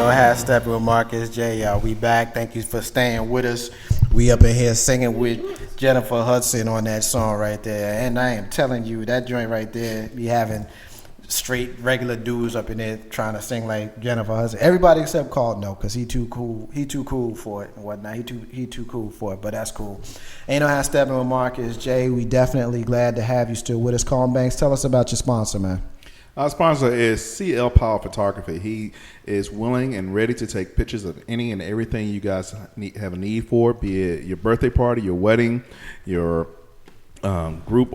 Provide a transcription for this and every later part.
no half stepping with Marcus J. Y'all, we back. Thank you for staying with us. We up in here singing with Jennifer Hudson on that song right there. And I am telling you, that joint right there be having straight regular dudes up in there trying to sing like Jennifer Hudson. Everybody except Carl, no, because he too cool. He too cool for it and whatnot. He too cool for it, but that's cool. Ain't no half stepping with Marcus J. We definitely glad to have you still with us. Colin Banks, tell us about your sponsor, man. Our sponsor is CL Power Photography. He is willing and ready to take pictures of any and everything you guys have a need for, be it your birthday party, your wedding, your your group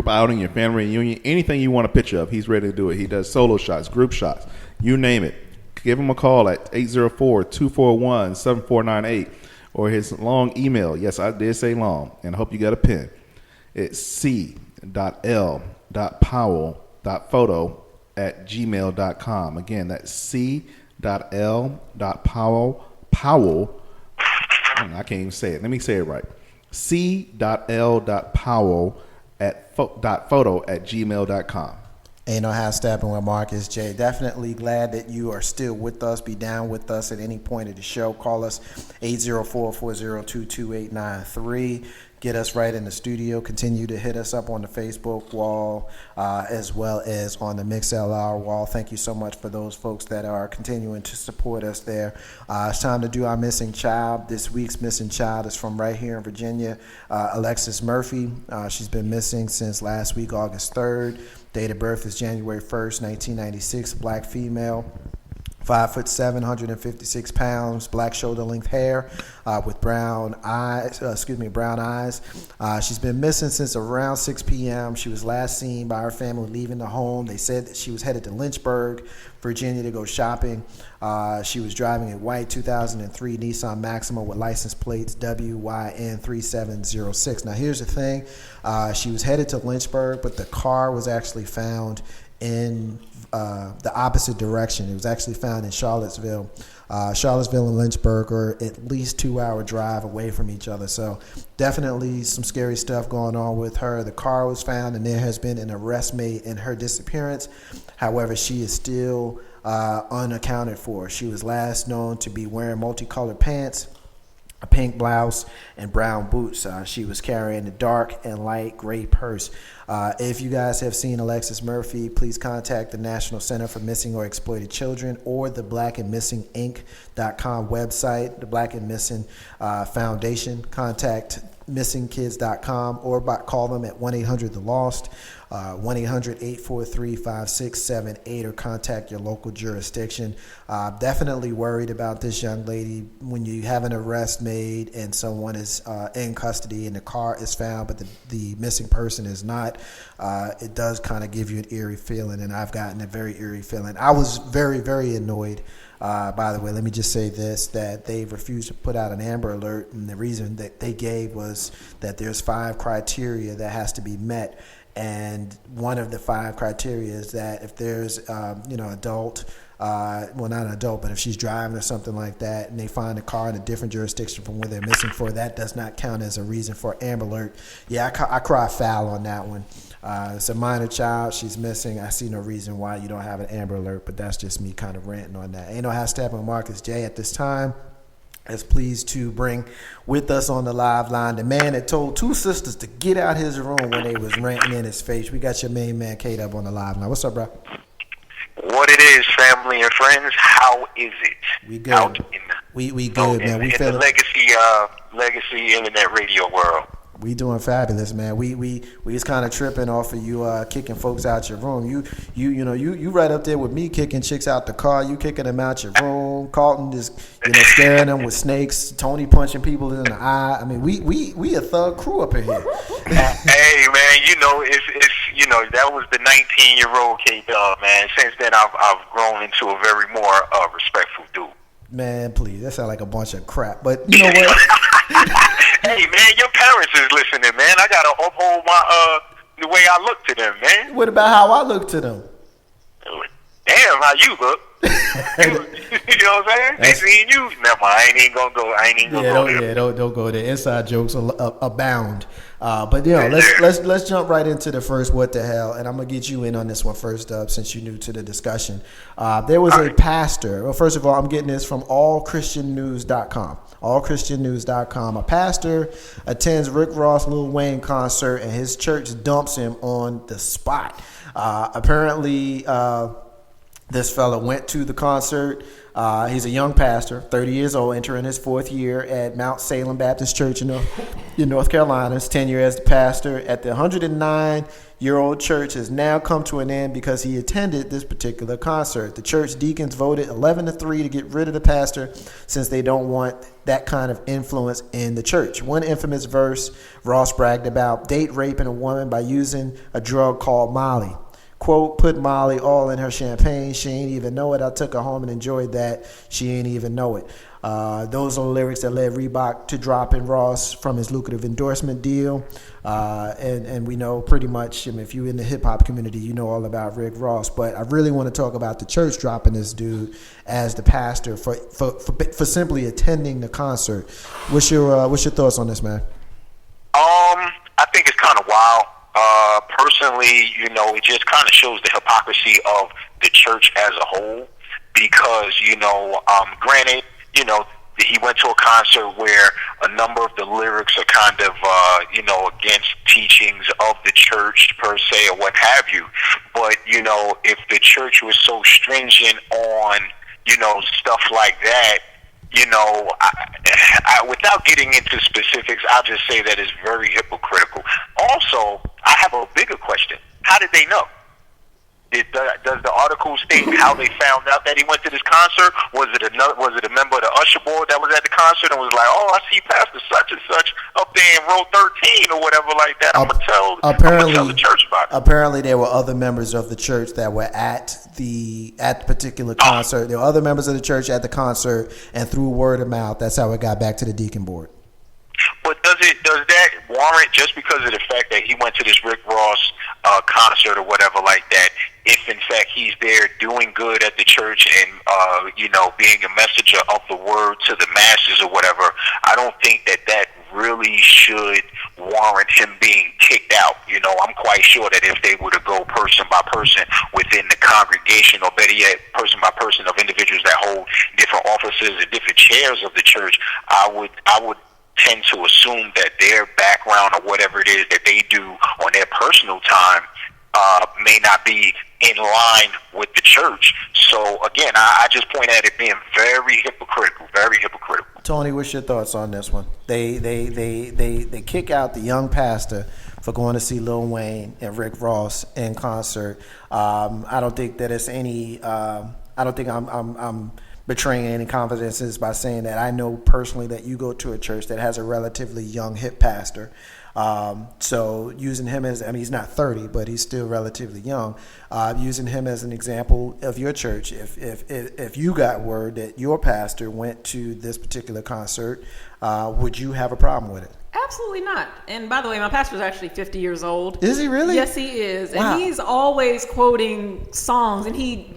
outing, your family reunion, anything you want a picture of. He's ready to do it. He does solo shots, group shots, you name it. Give him a call at 804-241-7498 or his long email. Yes, I did say long, and I hope you got a pen. It's c.l.powell.photo@gmail.com. Again, that's c.l.powell. I can't even say it. Let me say it right. c.l.powell.photo@gmail.com. Ain't no half stepping with Marcus J. Definitely glad that you are still with us. Be down with us at any point of the show. Call us 804-402-2893. Get us right in the studio. Continue to hit us up on the Facebook wall as well as on the MixLR wall. Thank you so much for those folks that are continuing to support us there. It's time to do our missing child. This week's missing child is from right here in Virginia, Alexis Murphy. She's been missing since last week, August 3rd. Date of birth is January 1st, 1996. Black female. 5'7", 156 pounds, black shoulder-length hair, with brown eyes. She's been missing since around 6 p.m. She was last seen by her family leaving the home. They said that she was headed to Lynchburg, Virginia, to go shopping. She was driving a white 2003 Nissan Maxima with license plates WYN3706. Now, here's the thing: she was headed to Lynchburg, but the car was actually found in the opposite direction. It was actually found in Charlottesville. Charlottesville and Lynchburg are at least 2-hour drive away from each other. So definitely some scary stuff going on with her. The car was found and there has been an arrest made in her disappearance. However, she is still unaccounted for. She was last known to be wearing multicolored pants, a pink blouse, and brown boots. She was carrying a dark and light gray purse. If you guys have seen Alexis Murphy, please contact the National Center for Missing or Exploited Children or the blackandmissinginc.com website, the Black and Missing Foundation. Contact missingkids.com or call them at 1-800-THE-LOST, 1-800-843-5678, or contact your local jurisdiction. Definitely worried about this young lady. When you have an arrest made and someone is in custody and the car is found but the missing person is not, it does kind of give you an eerie feeling, and I've gotten a very eerie feeling. I was very, very annoyed. By the way, let me just say this, that they refused to put out an Amber Alert, and the reason that they gave was that there's 5 criteria that has to be met, and one of the 5 criteria is that if there's, adult, well, not an adult, but if she's driving or something like that, and they find a car in a different jurisdiction from where they're missing for, that does not count as a reason for Amber Alert. Yeah, I cry foul on that one. It's a minor child. She's missing. I see no reason why you don't have an Amber Alert, but that's just me kind of ranting on that. Ain't no hashtag on Marcus J at this time. Is pleased to bring with us on the live line the man that told 2 sisters to get out his room when they was ranting in his face. We got your main man, Kate, up on the live line. What's up, bro? What it is, family and friends. How is it? We good. We good, man. We in the legacy internet radio world. We doing fabulous, man. We was kind of tripping off of you kicking folks out your room. You right up there with me kicking chicks out the car. You kicking them out your room. Carlton just scaring them with snakes. Tony punching people in the eye. I mean, we a thug crew up in here. Hey man, it's that was the 19-year-old K-Dog, man. Since then I've grown into a very more respectful dude. Man, please, that sounds like a bunch of crap. But you know what? Hey man, your parents is listening, man. I gotta uphold my the way I look to them, man. What about how I look to them? Damn, how you look? You know what I'm saying? They seen you. Never mind. I ain't even gonna go. I ain't even gonna go there. Yeah, don't go there. Inside jokes abound. But let's jump right into the first what the hell, and I'm gonna get you in on this one first up since you're new to the discussion. There was a pastor. Well, first of all, I'm getting this from allchristiannews.com. Allchristiannews.com. A pastor attends Rick Ross Lil Wayne concert, and his church dumps him on the spot. Apparently, this fella went to the concert. He's a young pastor, 30 years old, entering his fourth year at Mount Salem Baptist Church in North Carolina. His tenure as the pastor at the 109-year-old church has now come to an end because he attended this particular concert. The church deacons voted 11-3 to get rid of the pastor since they don't want that kind of influence in the church. One infamous verse Ross bragged about: date raping a woman by using a drug called Molly. Quote, put Molly all in her champagne. She ain't even know it. I took her home and enjoyed that. She ain't even know it. Those are the lyrics that led Reebok to dropping Ross from his lucrative endorsement deal. And we know pretty much, if you're in the hip-hop community, you know all about Rick Ross. But I really want to talk about the church dropping this dude as the pastor for simply attending the concert. What's your thoughts on this, man? I think it's kind of wild. Personally, it just kind of shows the hypocrisy of the church as a whole because, granted, he went to a concert where a number of the lyrics are kind of, against teachings of the church per se or what have you. But, if the church was so stringent on, stuff like that, without getting into specifics, I'll just say that it's very hypocritical. Also, I have a bigger question. How did they know? Does the article state how they found out that he went to this concert? Was it a member of the usher board that was at the concert and was like, "Oh, I see Pastor such and such up there in row 13 or whatever like that"? I'm gonna tell the church about it. Apparently, there were other members of the church that were at the particular concert. There were other members of the church at the concert, and through word of mouth, that's how it got back to the deacon board. But does that warrant, just because of the fact that he went to this Rick Ross concert or whatever like that, if in fact he's there doing good at the church and being a messenger of the word to the masses or whatever, I don't think that really should warrant him being kicked out. I'm quite sure that if they were to go person by person within the congregation, or better yet, person by person of individuals that hold different offices and different chairs of the church, I would tend to assume that their background or whatever it is that they do on their personal time may not be in line with the church. So again, I just point at it being very hypocritical, very hypocritical. Tony, what's your thoughts on this one? They kick out the young pastor for going to see Lil Wayne and Rick Ross in concert. I don't think that it's any. I don't think I'm betraying any confidences by saying that I know personally that you go to a church that has a relatively young hip pastor. So using him as, he's not 30, but he's still relatively young. Using him as an example of your church, if you got word that your pastor went to this particular concert, would you have a problem with it? Absolutely not. And by the way, my pastor's actually 50 years old. Is he really? Yes, he is. Wow. And he's always quoting songs. And he,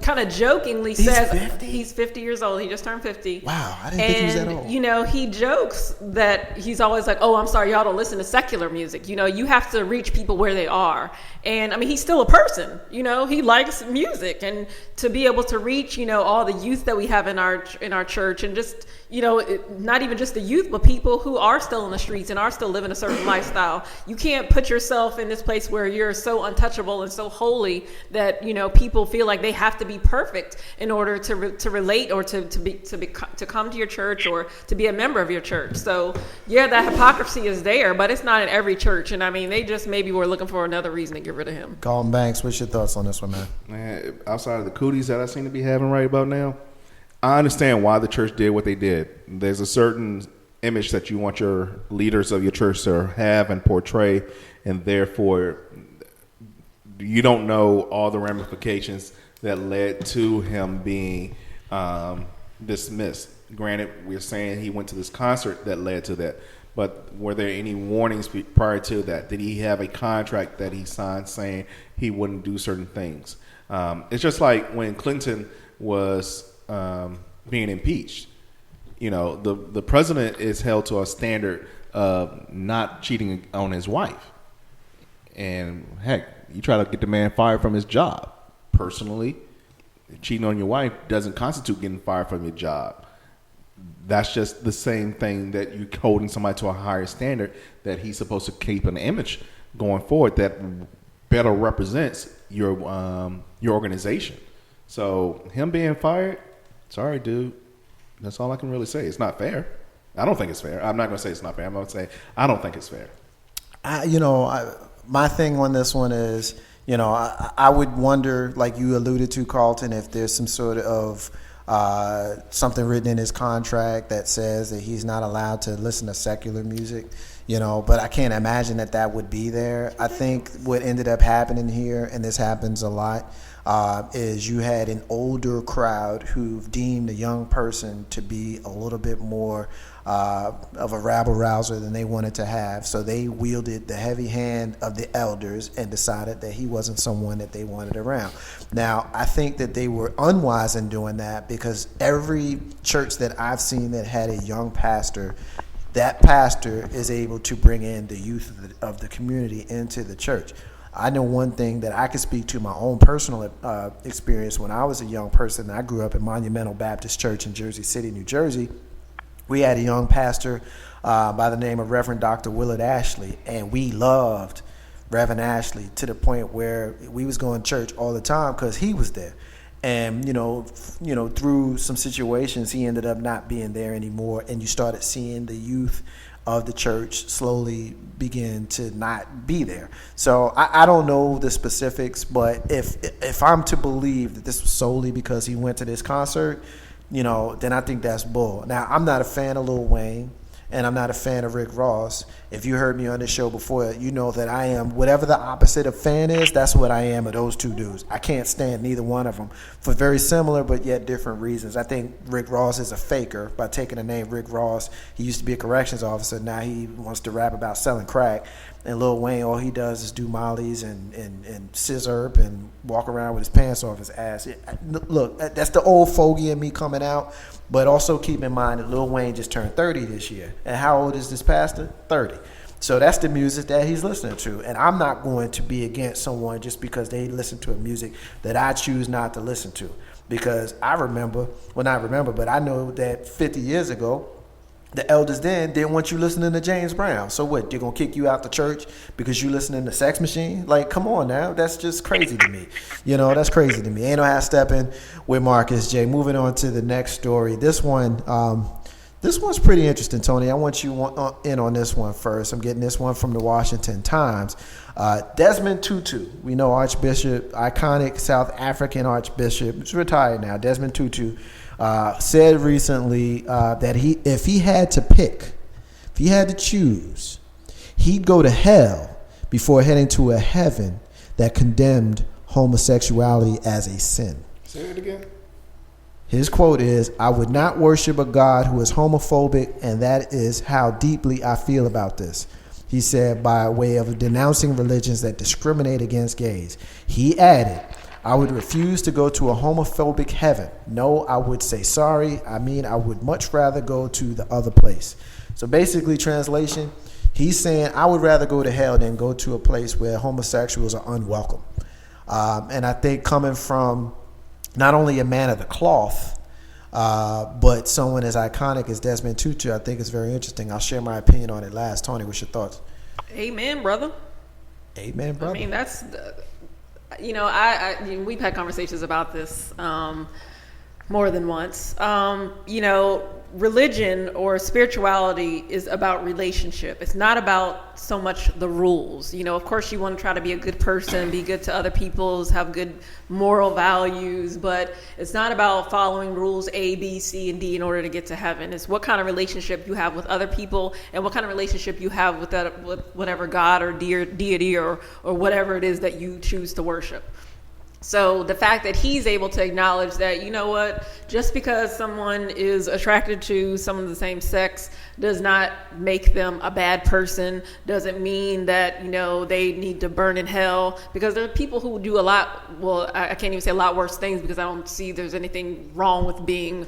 kind of jokingly says 50? He's 50 years old. He just turned 50. Wow, I didn't think he was that old. He jokes that he's always like, "Oh, I'm sorry, y'all don't listen to secular music. You have to reach people where they are." And he's still a person. He likes music, and to be able to reach, all the youth that we have in our church, and just, not even just the youth, but people who are still in the streets and are still living a certain lifestyle. You can't put yourself in this place where you're so untouchable and so holy that people feel like they have to be perfect in order to relate or to come to your church or to be a member of your church. So yeah, that hypocrisy is there, but it's not in every church. And they just maybe were looking for another reason to get rid of him. Colin Banks, what's your thoughts on this one, man? Man, outside of the cooties that I seem to be having right about now, I understand why the church did what they did. There's a certain image that you want your leaders of your church to have and portray, and therefore you don't know all the ramifications that led to him being dismissed. Granted, we're saying he went to this concert that led to that, but were there any warnings prior to that? Did he have a contract that he signed saying he wouldn't do certain things? It's just like when Clinton was being impeached. You know, the president is held to a standard of not cheating on his wife. And heck, you try to get the man fired from his job. Personally, cheating on your wife doesn't constitute getting fired from your job. That's just the same thing that you holding somebody to a higher standard that he's supposed to keep an image going forward that better represents your organization. So him being fired, sorry, dude. That's all I can really say. It's not fair. I don't think it's fair. I'm not going to say it's not fair. I'm going to say I don't think it's fair. My thing on this one is, I would wonder, like you alluded to, Carlton, if there's some sort of something written in his contract that says that he's not allowed to listen to secular music, but I can't imagine that would be there. I think what ended up happening here, and this happens a lot, is you had an older crowd who deemed a young person to be a little bit more of a rabble-rouser than they wanted to have. So they wielded the heavy hand of the elders and decided that he wasn't someone that they wanted around. Now, I think that they were unwise in doing that, because every church that I've seen that had a young pastor, that pastor is able to bring in the youth of the community into the church. I know one thing that I can speak to my own personal experience. When I was a young person, I grew up in Monumental Baptist Church in Jersey City, New Jersey. We had a young pastor by the name of Reverend Dr. Willard Ashley, and we loved Reverend Ashley to the point where we was going to church all the time because he was there. And, through some situations, he ended up not being there anymore, and you started seeing the youth of the church slowly begin to not be there. So I don't know the specifics, but if I'm to believe that this was solely because he went to this concert, then I think that's bull. Now, I'm not a fan of Lil Wayne, and I'm not a fan of Rick Ross. If you heard me on this show before, you know that I am, whatever the opposite of fan is, that's what I am of those two dudes. I can't stand neither one of them for very similar but yet different reasons. I think Rick Ross is a faker by taking the name Rick Ross. He used to be a corrections officer. Now he wants to rap about selling crack. And Lil Wayne, all he does is do mollies and scissor and walk around with his pants off his ass. Look, that's the old fogey in me coming out. But also keep in mind that Lil Wayne just turned 30 this year. And how old is this pastor? 30. So that's the music that he's listening to. And I'm not going to be against someone just because they listen to a music that I choose not to listen to. Because I remember, well, not remember, but I know that 50 years ago, the elders then didn't want you listening to James Brown. So what, they're going to kick you out the church because you listening to Sex Machine? Like, come on now. That's just crazy to me. That's crazy to me. Ain't no half stepping with Marcus J. Moving on to the next story. This one's pretty interesting, Tony. I want you in on this one first. I'm getting this one from the Washington Times. Desmond Tutu, we know Archbishop, iconic South African Archbishop, he's retired now. Desmond Tutu said recently that if he had to choose, he'd go to hell before heading to a heaven that condemned homosexuality as a sin. Say it again. His quote is, "I would not worship a God who is homophobic, and that is how deeply I feel about this," he said, by way of denouncing religions that discriminate against gays. He added, "I would refuse to go to a homophobic heaven. No, I would say sorry. I would much rather go to the other place." So basically, translation, he's saying, I would rather go to hell than go to a place where homosexuals are unwelcome. And I think coming from not only a man of the cloth, but someone as iconic as Desmond Tutu, I think it's very interesting. I'll share my opinion on it last. Tony, what's your thoughts? Amen, brother. Amen, brother. I mean, that's, we've had conversations about this more than once. Religion or spirituality is about relationship. It's not about so much the rules. Of course you want to try to be a good person, be good to other people, have good moral values, but it's not about following rules A, B, C, and D in order to get to heaven. It's what kind of relationship you have with other people and what kind of relationship you have with whatever God or deity or whatever it is that you choose to worship. So the fact that he's able to acknowledge that, you know what, just because someone is attracted to someone of the same sex does not make them a bad person, doesn't mean that, you know, they need to burn in hell, because there are people who do a lot, well, I can't even say a lot worse things, because I don't see there's anything wrong with being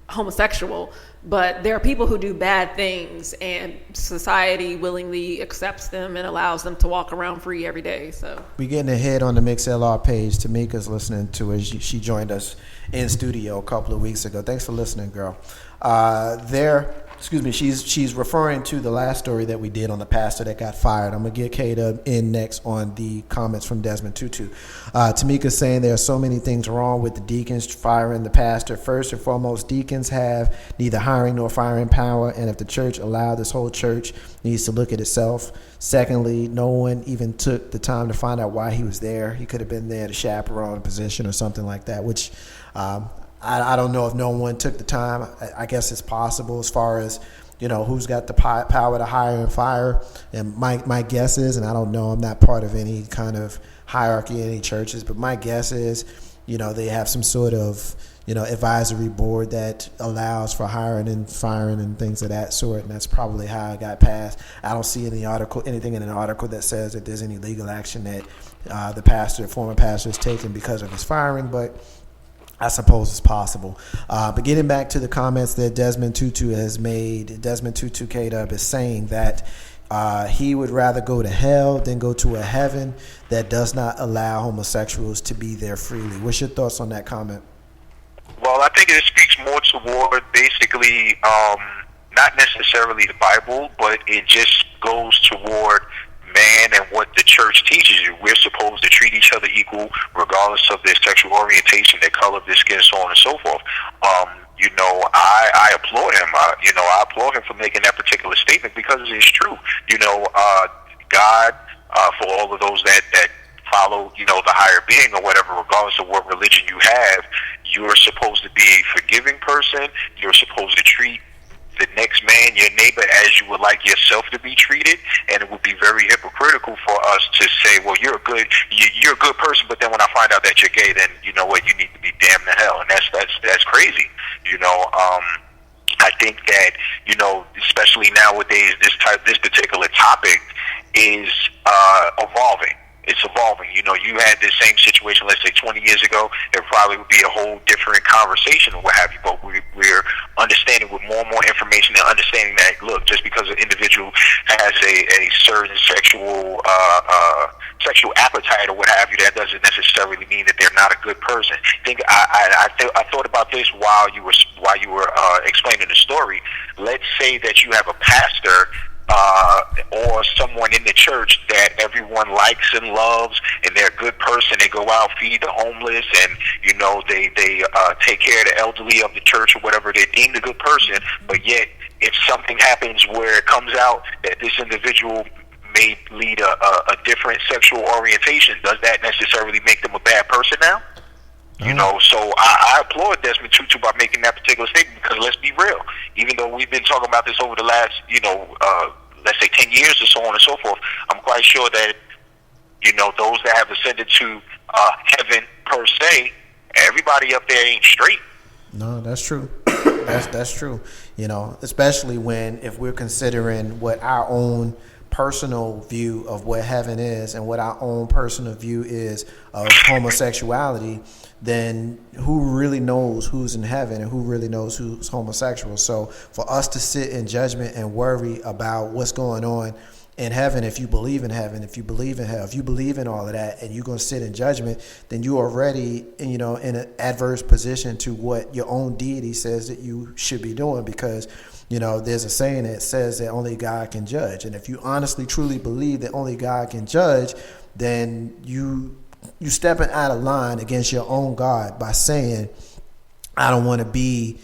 homosexual, but there are people who do bad things and society willingly accepts them and allows them to walk around free every day. So we getting ahead on the MixLR page. Tamika's listening to it. She joined us in studio a couple of weeks ago. Thanks for listening, girl. She's referring to the last story that we did on the pastor that got fired. I'm gonna get Kata in next on the comments from Desmond Tutu. Tamika's saying there are so many things wrong with the deacons firing the pastor. First and foremost, deacons have neither hiring nor firing power, and if the church allowed, this whole church needs to look at itself. Secondly, no one even took the time to find out why he was there. He could have been there to chaperone a position or something like that, which I don't know if no one took the time. I guess it's possible as far as, you know, who's got the power to hire and fire. And my guess is, and I don't know, I'm not part of any kind of hierarchy in any churches, but my guess is, you know, they have some sort of, you know, advisory board that allows for hiring and firing and things of that sort. And that's probably how it got passed. I don't see anything in an article that says that there's any legal action that the former pastor is taking because of his firing, but I suppose it's possible. But getting back to the comments that Desmond Tutu has made, Desmond Tutu K-Dub is saying that he would rather go to hell than go to a heaven that does not allow homosexuals to be there freely. What's your thoughts on that comment? Well, I think it speaks more toward basically not necessarily the Bible, but it just goes toward man and what the church teaches you. We're supposed to treat each other equal regardless of their sexual orientation, their color of their skin, so on and so forth. You know, I applaud him. I applaud him for making that particular statement because it's true. You know, God, for all of those that follow, you know, the higher being or whatever, regardless of what religion you have, you're supposed to be a forgiving person. You're supposed to treat the next man, your neighbor, as you would like yourself to be treated, and it would be very hypocritical for us to say, well, you're a good person, but then when I find out that you're gay, then you know what, you need to be damned to hell, and that's crazy. You know, I think that, you know, especially nowadays, this particular topic is evolving. It's evolving. You know, you had this same situation, let's say 20 years ago, it probably would be a whole different conversation or what have you, but we're understanding with more and more information and understanding that, look, just because an individual has a certain sexual appetite or what have you, that doesn't necessarily mean that they're not a good person. I thought about this while you were explaining the story. Let's say that you have a pastor or someone in the church that everyone likes and loves, and they're a good person. They go out, feed the homeless, and you know they take care of the elderly of the church or whatever. They're deemed a good person, but yet if something happens where it comes out that this individual may lead a different sexual orientation, does that necessarily make them a bad person now? You know, so I applaud Desmond Tutu by making that particular statement, because let's be real, even though we've been talking about this over the last, you know, let's say 10 years or so on and so forth, I'm quite sure that, you know, those that have ascended to heaven per se, everybody up there ain't straight. No, that's true. That's true. You know, especially if we're considering what our own personal view of what heaven is and what our own personal view is of homosexuality, then who really knows who's in heaven and who really knows who's homosexual? So for us to sit in judgment and worry about what's going on in heaven, if you believe in heaven, if you believe in hell, if you believe in all of that, and you're going to sit in judgment, then you're already, you know, in an adverse position to what your own deity says that you should be doing, because, you know, there's a saying that says that only God can judge. And if you honestly, truly believe that only God can judge, then you stepping out of line against your own God by saying, I don't want to be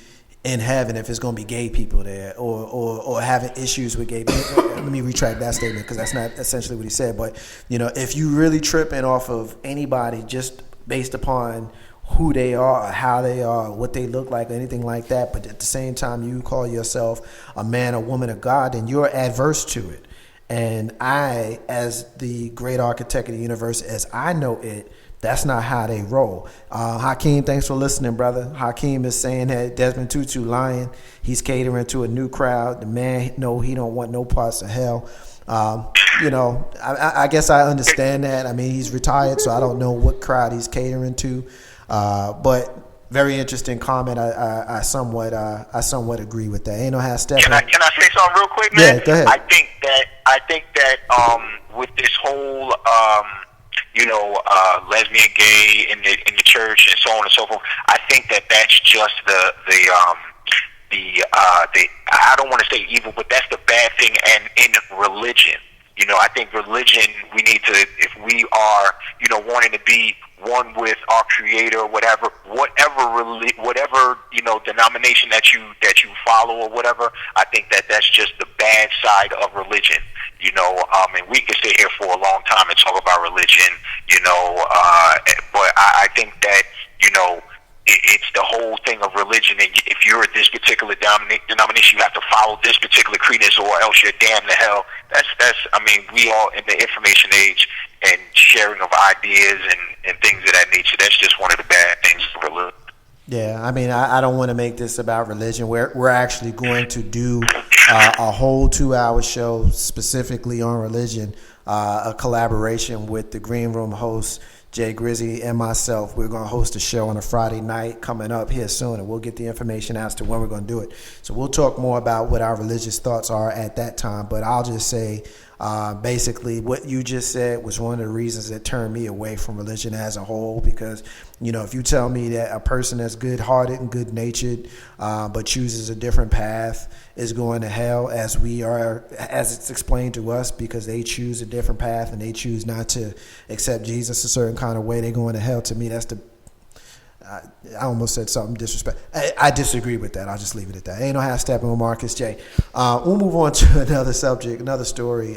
in heaven if it's going to be gay people there, or having issues with gay people. Let me retract that statement, because that's not essentially what he said. But, you know, if you really tripping off of anybody just based upon who they are, or how they are, what they look like, or anything like that, but at the same time you call yourself a man or woman of God, then you're adverse to it. And I, as the great architect of the universe, as I know it, That's not how they roll. Hakeem, thanks for listening, brother. Hakeem is saying that Desmond Tutu lying. He's catering to a new crowd. The man, no, he don't want no parts of hell. I guess I understand that. I mean, he's retired, so I don't know what crowd he's catering to. But very interesting comment. I somewhat agree with that. Ain't no how Steppin. Can I say something real quick, man? Yeah, go ahead. I think that with this whole lesbian, gay in the church and so on and so forth, I think that that's just the I don't want to say evil, but that's the bad thing. And in religion, I think religion, we need to, if we are, wanting to be one with our Creator, or whatever denomination that you follow or whatever, I think that that's just the bad side of religion. And we could sit here for a long time and talk about religion, but I think that, it's the whole thing of religion, and if you're this particular denomination, you have to follow this particular credence, or else you're damned to hell. We all in the information age and sharing of ideas and things of that nature. That's just one of the bad things of religion. Yeah, I don't want to make this about religion. We're actually going to do a whole 2-hour show specifically on religion, a collaboration with the Green Room host, Jay Grizzy, and myself. We're going to host a show on a Friday night coming up here soon, and we'll get the information as to when we're going to do it. So we'll talk more about what our religious thoughts are at that time, but I'll just say basically what you just said was one of the reasons that turned me away from religion as a whole, because if you tell me that a person that's good-hearted and good-natured but chooses a different path is going to hell, as it's explained to us, because they choose a different path and they choose not to accept Jesus a certain kind of way, they're going to hell. To me, that's I almost said something disrespectful. I disagree with that. I'll just leave it at that. Ain't no half stepping with Marcus J. We'll move on to another subject, another story.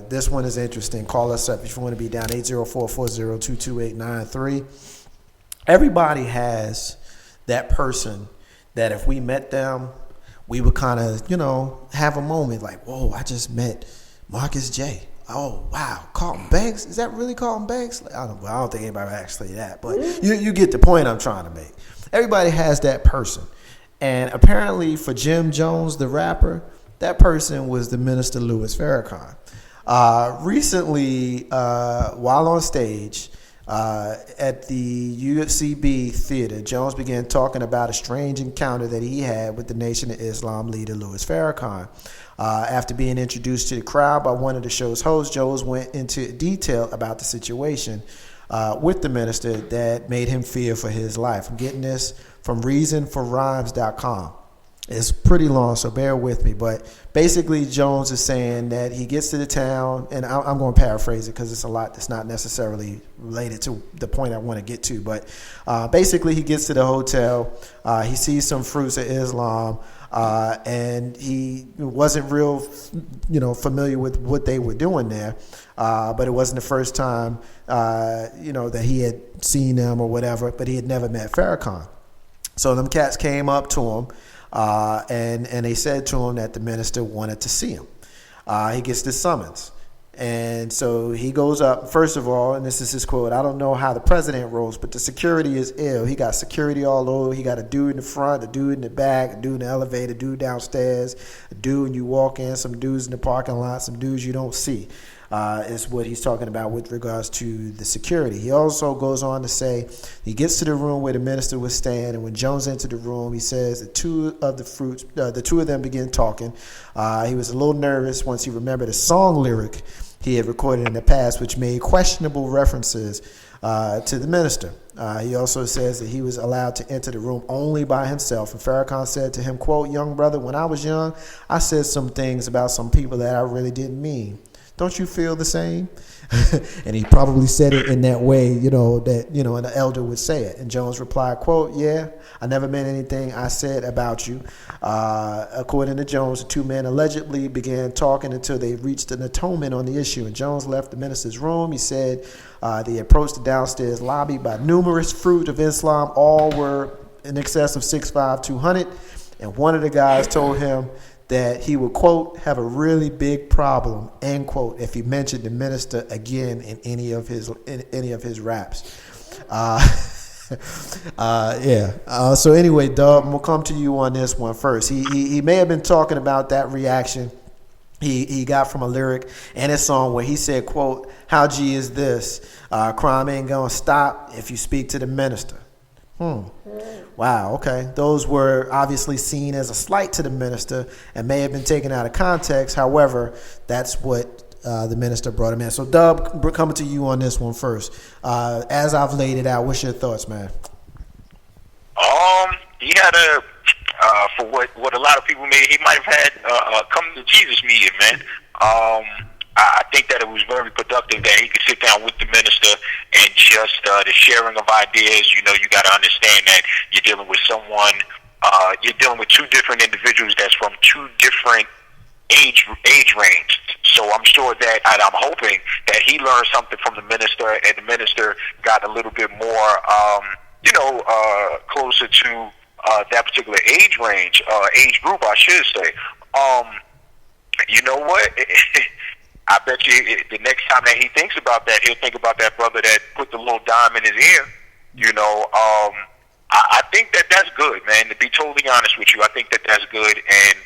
This one is interesting. Call us up if you want to be down, 804-402-2893. Everybody has that person that if we met them, we would kind of, have a moment like, whoa, I just met Marcus J. Oh, wow, Carlton Banks? Is that really Carlton Banks? I don't think anybody would actually say that, but you get the point I'm trying to make. Everybody has that person. And apparently for Jim Jones, the rapper, that person was the minister Louis Farrakhan. Recently, while on stage at the UCB Theater, Jones began talking about a strange encounter that he had with the Nation of Islam leader Louis Farrakhan. After being introduced to the crowd by one of the show's hosts, Jones went into detail about the situation with the minister that made him fear for his life. I'm getting this from reasonforrhymes.com. It's pretty long, so bear with me. But basically, Jones is saying that he gets to the town, and I'm going to paraphrase it because it's a lot that's not necessarily related to the point I want to get to. But basically, he gets to the hotel. He sees some fruits of Islam. And he wasn't real, familiar with what they were doing there. But it wasn't the first time, that he had seen them or whatever, but he had never met Farrakhan. So them cats came up to him, and they said to him that the minister wanted to see him. He gets the summons. And so he goes up, first of all, and this is his quote, "I don't know how the president rolls, but the security is ill. He got security all over. He got a dude in the front, a dude in the back, a dude in the elevator, a dude downstairs, a dude when you walk in, some dudes in the parking lot, some dudes you don't see." Is what he's talking about with regards to the security. He also goes on to say he gets to the room where the minister was staying, and when Jones entered the room, he says the two of them begin talking. He was a little nervous once he remembered a song lyric he had recorded in the past, which made questionable references to the minister. He also says that he was allowed to enter the room only by himself. And Farrakhan said to him, quote, "Young brother, when I was young, I said some things about some people that I really didn't mean. Don't you feel the same?" And he probably said it in that way, that, an elder would say it. And Jones replied, quote, "Yeah, I never meant anything I said about you." According to Jones, the two men allegedly began talking until they reached an atonement on the issue. And Jones left the minister's room. He said they approached the downstairs lobby by numerous fruit of Islam. All were in excess of 6'5", 200. And one of the guys told him that he would, quote, have a really big problem, end quote, if he mentioned the minister again in any of his raps. So anyway, Dub, we'll come to you on this one first. He may have been talking about that reaction he got from a lyric in his song where he said, quote, "How G is this? Crime ain't gonna stop if you speak to the minister." Wow, okay. Those were obviously seen as a slight to the minister and may have been taken out of context. However, that's what the minister brought him in. So, Dub, coming to you on this one first. As I've laid it out, what's your thoughts, man? He had for what a lot of people he might have had come to Jesus meeting, man. I think that it was very productive that he could sit down with the minister and just the sharing of ideas. You got to understand that you're dealing with someone, you're dealing with two different individuals that's from two different age range. So I'm sure that, and I'm hoping that he learned something from the minister, and the minister got a little bit more, closer to that particular age range, age group, I should say. You know what? I bet you the next time that he thinks about that, he'll think about that brother that put the little dime in his ear. I think that that's good, man. To be totally honest with you, I think that that's good, and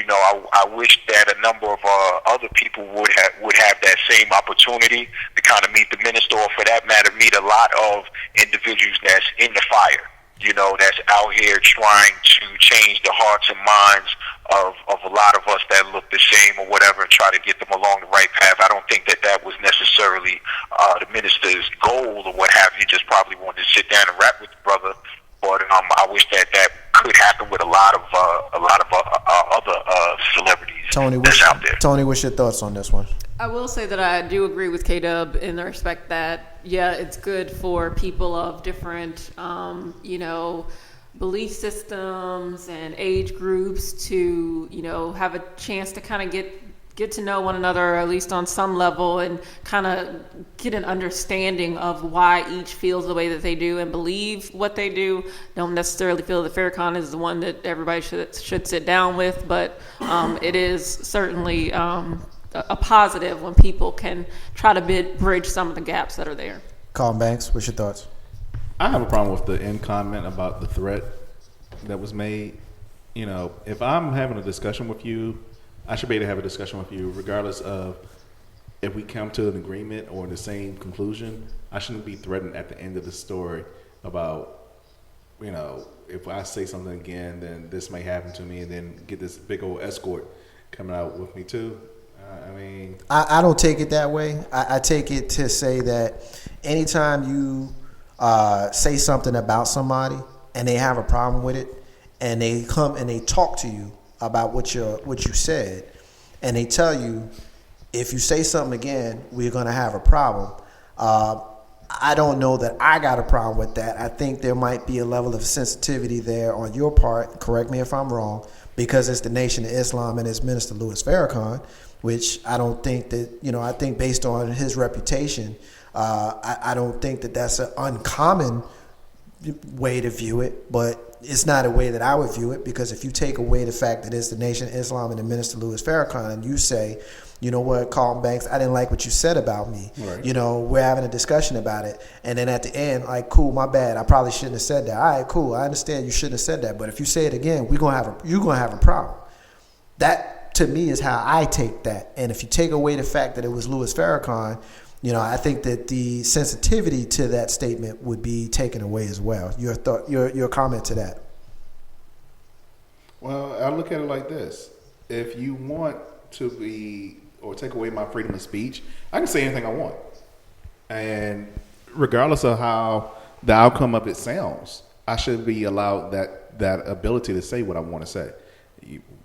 I wish that a number of other people would have that same opportunity to kind of meet the minister, or for that matter, meet a lot of individuals that's in the fire. That's out here trying to change the hearts and minds of a lot of us that look the same or whatever, and try to get them along the right path. I don't think that was necessarily the minister's goal or what have you. Just probably wanted to sit down and rap with the brother. But I wish that could happen with a lot of other celebrities that's out there. Tony, what's your thoughts on this one? I will say that I do agree with K-Dub in the respect that, yeah, it's good for people of different, belief systems and age groups to, have a chance to kind of get to know one another, or at least on some level, and kind of get an understanding of why each feels the way that they do and believe what they do. Don't necessarily feel that Farrakhan is the one that everybody should sit down with, but it is certainly a positive when people can try to bridge some of the gaps that are there. Colin Banks, what's your thoughts? I have a problem with the end comment about the threat that was made. If I'm having a discussion with you, I should be able to have a discussion with you regardless of if we come to an agreement or the same conclusion. I shouldn't be threatened at the end of the story about, if I say something again, then this may happen to me, and then get this big old escort coming out with me too. I don't take it that way. I take it to say that anytime you say something about somebody and they have a problem with it, and they come and they talk to you about what you said, and they tell you, if you say something again, we're going to have a problem. I don't know that I got a problem with that. I think there might be a level of sensitivity there on your part, correct me if I'm wrong, because it's the Nation of Islam and it's Minister Louis Farrakhan, which I don't think that, I think based on his reputation, I don't think that that's an uncommon way to view it, but it's not a way that I would view it, because if you take away the fact that it's the Nation of Islam and the Minister Louis Farrakhan, and you say, you know what, Carlton Banks, I didn't like what you said about me. Right. We're having a discussion about it, and then at the end, like, cool, my bad, I probably shouldn't have said that. All right, cool, I understand you shouldn't have said that, but if you say it again, you're gonna have a problem. That to me is how I take that. And if you take away the fact that it was Louis Farrakhan, I think that the sensitivity to that statement would be taken away as well. Your comment to that? Well, I look at it like this: if you want to be or take away my freedom of speech, I can say anything I want, and regardless of how the outcome of it sounds, I should be allowed that ability to say what I want to say.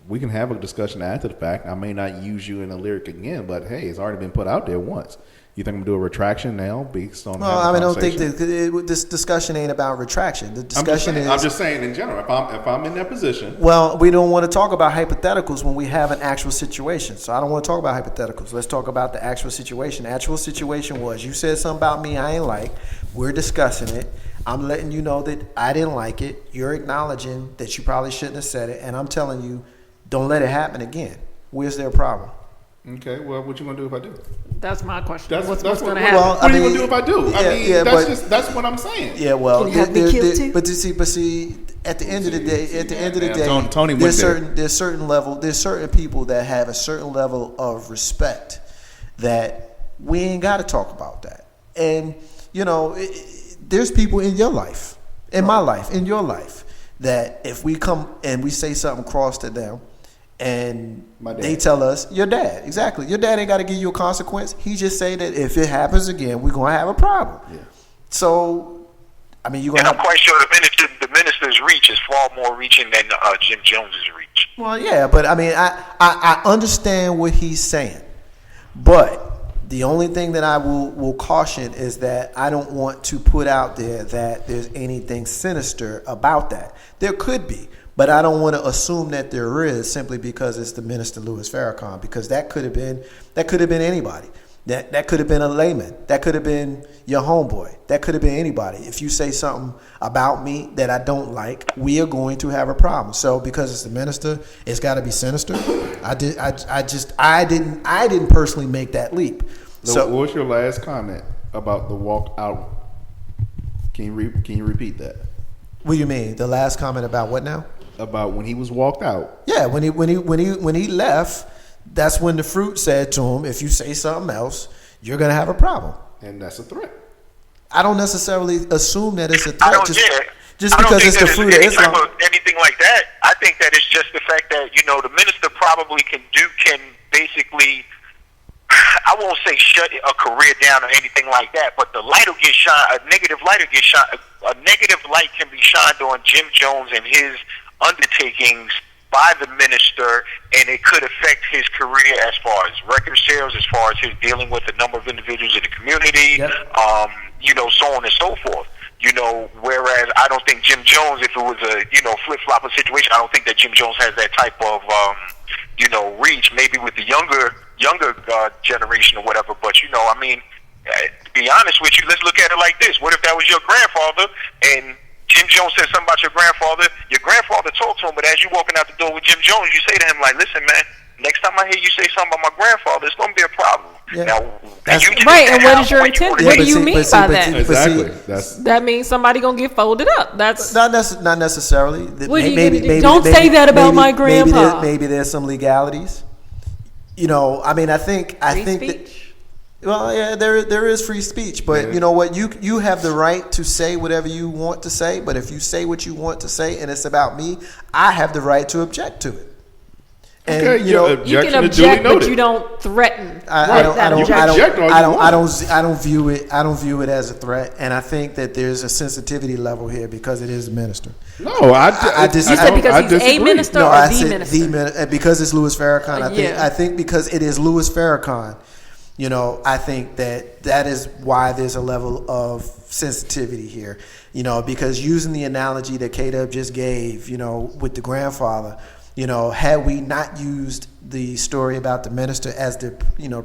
We can have a discussion after the fact. I may not use you in a lyric again, but hey, it's already been put out there once. You think I'm gonna do a retraction now based on? Well, I don't think this discussion ain't about retraction. The discussion I'm just saying in general. If I'm in that position. Well, we don't want to talk about hypotheticals when we have an actual situation. So I don't want to talk about hypotheticals. Let's talk about the actual situation. The actual situation was, you said something about me I ain't like. We're discussing it. I'm letting you know that I didn't like it. You're acknowledging that you probably shouldn't have said it, and I'm telling you, Don't let it happen again. Where's their problem? Okay, well, what you gonna do if I do? That's my question. That's what's what, going to well, happen? Well, what are you gonna do if I do? yeah, I mean, yeah, that's what I'm saying. Yeah, well, Can you have me killed too? but see, at the end of the day, Tony went there. there's certain people that have a certain level of respect that we ain't got to talk about that. And there's people in your life, in my life, in your life, that if we come and we say something cross to them, and they tell us, your dad, exactly. Your dad ain't got to give you a consequence. He just say that if it happens again, we're going to have a problem. Yeah. So, I mean, you're going to I'm quite sure the minister's reach is far more reaching than Jim Jones's reach. Well, yeah, but I mean, I understand what he's saying. But the only thing that I will caution is that I don't want to put out there that there's anything sinister about that. There could be. But I don't want to assume that there is simply because it's the minister Louis Farrakhan, because that could have been anybody. That could have been a layman. That could have been your homeboy. That could have been anybody. If you say something about me that I don't like, we are going to have a problem. So because it's the minister, it's got to be sinister. I didn't personally make that leap. So what was your last comment about the walk out? Can you repeat that? What do you mean? The last comment about what now? About when he was walked out. Yeah, when he left, that's when the fruit said to him, if you say something else, you're gonna have a problem. And that's a threat. I don't necessarily assume that it's a threat. I don't Just because it's the fruit of Islam. Anything like that. I think that it's just the fact that the minister probably can basically, I won't say shut a career down or anything like that, but the light will get shine. A negative light will get shine. A negative light can be shined on Jim Jones and his undertakings by the minister, and it could affect his career as far as record sales, as far as his dealing with a number of individuals in the community, yep. So on and so forth. Whereas I don't think Jim Jones, if it was a flip-flopper situation, I don't think that Jim Jones has that type of reach. Maybe with the younger generation or whatever. But to be honest with you, let's look at it like this: what if that was your grandfather and Jim Jones said something about your grandfather? Your grandfather talked to him, but as you walking out the door with Jim Jones, you say to him like, "Listen, man, next time I hear you say something about my grandfather, it's going to be a problem." Yeah. Now, right, and what is your intent? What do you mean by that? Exactly. That means somebody gonna get folded up. That's not necessarily. Maybe don't say that about my grandpa. Maybe there's some legalities. I think that. Well, yeah, there is free speech, but you know what? You have the right to say whatever you want to say. But if you say what you want to say and it's about me, I have the right to object to it. And okay, you can object, but you don't threaten. I don't view it as a threat, and I think that there's a sensitivity level here because it is a minister. No, I disagree. You said because he's a minister no, or I the said minister? Because it's Louis Farrakhan. Yeah. I think because it is Louis Farrakhan. I think that is why there's a level of sensitivity here. Because using the analogy that K-Dub just gave, with the grandfather. Had we not used the story about the minister as the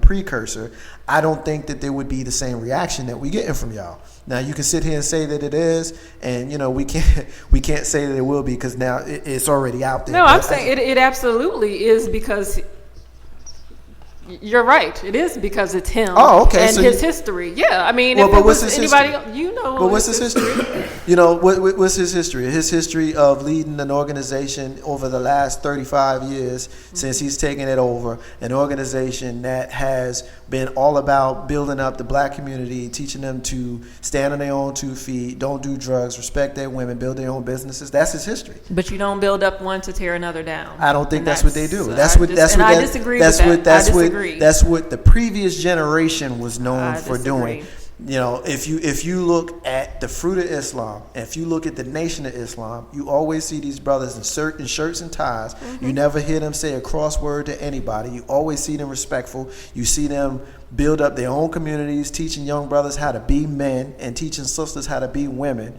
precursor, I don't think that there would be the same reaction that we're getting from y'all. Now you can sit here and say that it is, and we can't say that it will be because now it's already out there. No, I'm saying it absolutely is because. You're right. It is because it's him. Oh, okay. And so his history. Yeah, I mean, well, if it was anybody, But what's his history? What's his history? His history of leading an organization over the last 35 years since he's taken it over, an organization that has been all about building up the black community, teaching them to stand on their own 2 feet, don't do drugs, respect their women, build their own businesses. That's his history. But you don't build up one to tear another down. I don't think that's what they do. I disagree with that. That's what the previous generation was known for doing. If you look at the fruit of Islam, if you look at the nation of Islam, you always see these brothers in certain shirts and ties. Mm-hmm. You never hear them say a cross word to anybody. You always see them respectful. You see them build up their own communities, teaching young brothers how to be men and teaching sisters how to be women.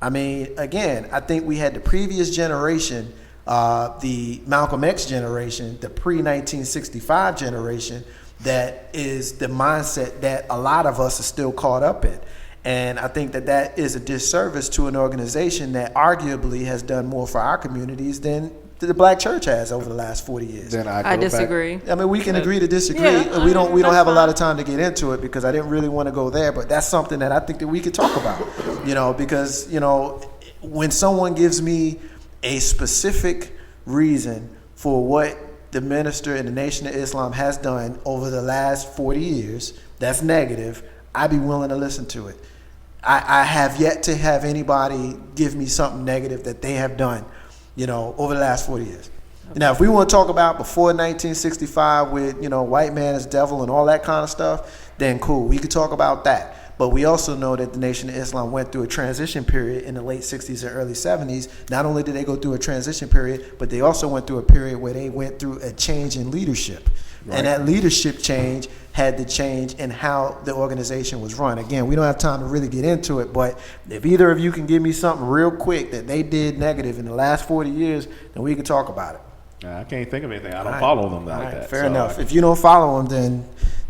I mean, again, I think we had the previous generation, the Malcolm X generation, the pre-1965 generation, that is the mindset that a lot of us are still caught up in. And I think that is a disservice to an organization that arguably has done more for our communities than the black church has over the last 40 years. Then I disagree. I mean, we can agree to disagree. Yeah, We don't that's have a lot fine. of time to get into it because I didn't really want to go there. But that's something that I think that we could talk about. Because when someone gives me a specific reason for what the minister in the Nation of Islam has done over the last 40 years, that's negative, I'd be willing to listen to it. I have yet to have anybody give me something negative that they have done, over the last 40 years. Now, if we want to talk about before 1965 with, white man is devil and all that kind of stuff, then cool, we could talk about that. But we also know that the Nation of Islam went through a transition period in the late 60s and early 70s. Not only did they go through a transition period, but they also went through a period where they went through a change in leadership. Right. And that leadership change had to change in how the organization was run. Again, we don't have time to really get into it, but if either of you can give me something real quick that they did negative in the last 40 years, then we can talk about it. I can't think of anything. I don't follow them like that. Fair enough. If you don't follow them,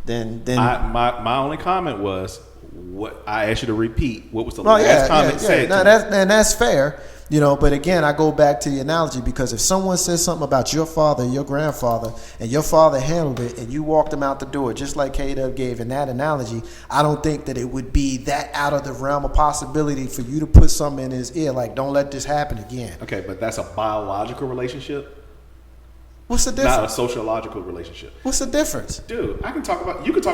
then my only comment was what I asked you to repeat. What was the last comment said? No, that's fair. But again, I go back to the analogy because if someone says something about your father, your grandfather, and your father handled it, and you walked him out the door, just like K-Dub gave in that analogy, I don't think that it would be that out of the realm of possibility for you to put something in his ear like, don't let this happen again. Okay, but that's a biological relationship. What's the difference? Not a sociological relationship. What's the difference? Dude, you can talk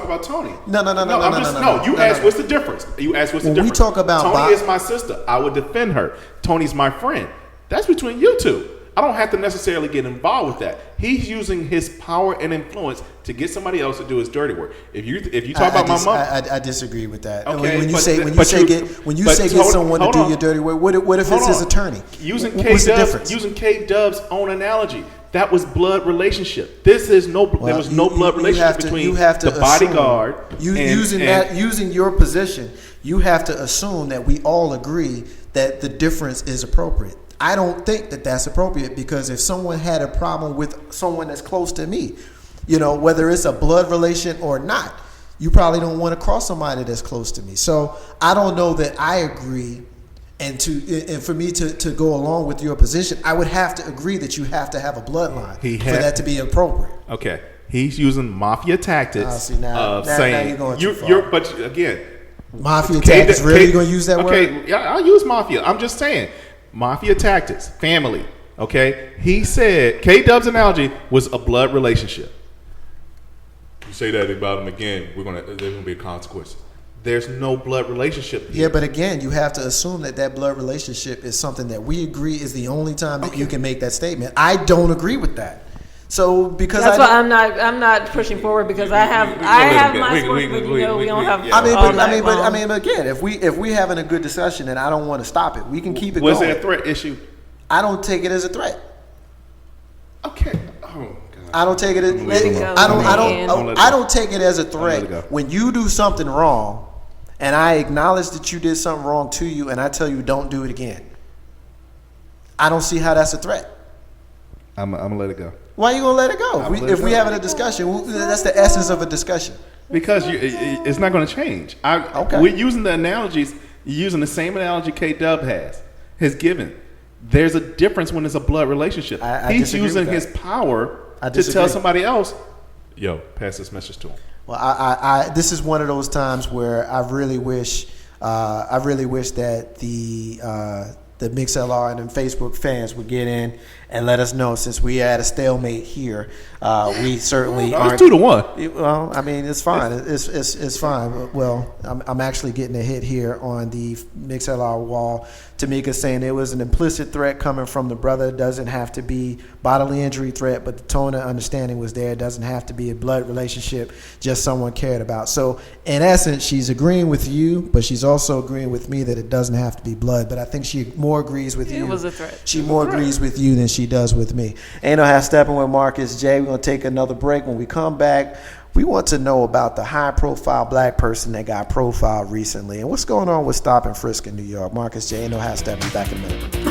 about Tony. No. You asked what's the difference. You asked what's the difference. We talk about Tony is my sister. I would defend her. Tony's my friend. That's between you two. I don't have to necessarily get involved with that. He's using his power and influence to get somebody else to do his dirty work. If you talk about my mom, I disagree with that. Okay, when you say get someone to do your dirty work, what if it's his attorney? What's the difference? Using K-Dub's own analogy. That was blood relationship. There was no blood relationship between the bodyguard. Using your position, you have to assume that we all agree that the difference is appropriate. I don't think that that's appropriate because if someone had a problem with someone that's close to me, whether it's a blood relation or not, you probably don't want to cross somebody that's close to me. So I don't know that I agree. And for me to go along with your position, I would have to agree that you have to have a bloodline for that to be appropriate. Okay, he's using mafia tactics now saying you're going too far. But again, mafia tactics. Really, you gonna use that word? Okay, yeah, I'll use mafia. I'm just saying, mafia tactics, family. Okay, he said K-Dub's analogy was a blood relationship. You say that about him again, there's gonna be a consequence. There's no blood relationship here. Yeah, but again, you have to assume that blood relationship is something that we agree is the only time that you can make that statement. I don't agree with that. So because that's why I'm not pushing forward because I have my sports, but we don't have. I mean, again, if we having a good discussion and I don't want to stop it, we can keep it going. Was it a threat issue? I don't take it as a threat. Okay. Oh God. I don't take it as I don't take it as a threat when you do something wrong. And I acknowledge that you did something wrong to you, and I tell you don't do it again. I don't see how that's a threat. I'm gonna let it go. Why are you gonna let it go? If we having a discussion, that's the essence of a discussion. Because it's not going to change. We're using the analogies. You're using the same analogy K-Dub has given. There's a difference when it's a blood relationship. He's using his power to tell somebody else, "Yo, pass this message to him." Well, I this is one of those times where I really wish that the MixLR and the Facebook fans would get in and let us know, since we had a stalemate here. We certainly aren't. It's 2-1. Well, I mean, it's fine. It's fine. Well, I'm actually getting a hit here on the MixLR wall. Tamika saying there was an implicit threat coming from the brother. It doesn't have to be bodily injury threat, but the tone of understanding was there. It doesn't have to be a blood relationship, just someone cared about. So in essence, she's agreeing with you, but she's also agreeing with me that it doesn't have to be blood. But I think she more agrees with you. It was a threat. She more agrees with you than she does with me. Ain't no half stepping with Marcus J. We're going to take another break. When we come back, we want to know about the high-profile black person that got profiled recently and what's going on with stop and frisk in New York. Marcus J. Ain't no half stepping. Back in a minute.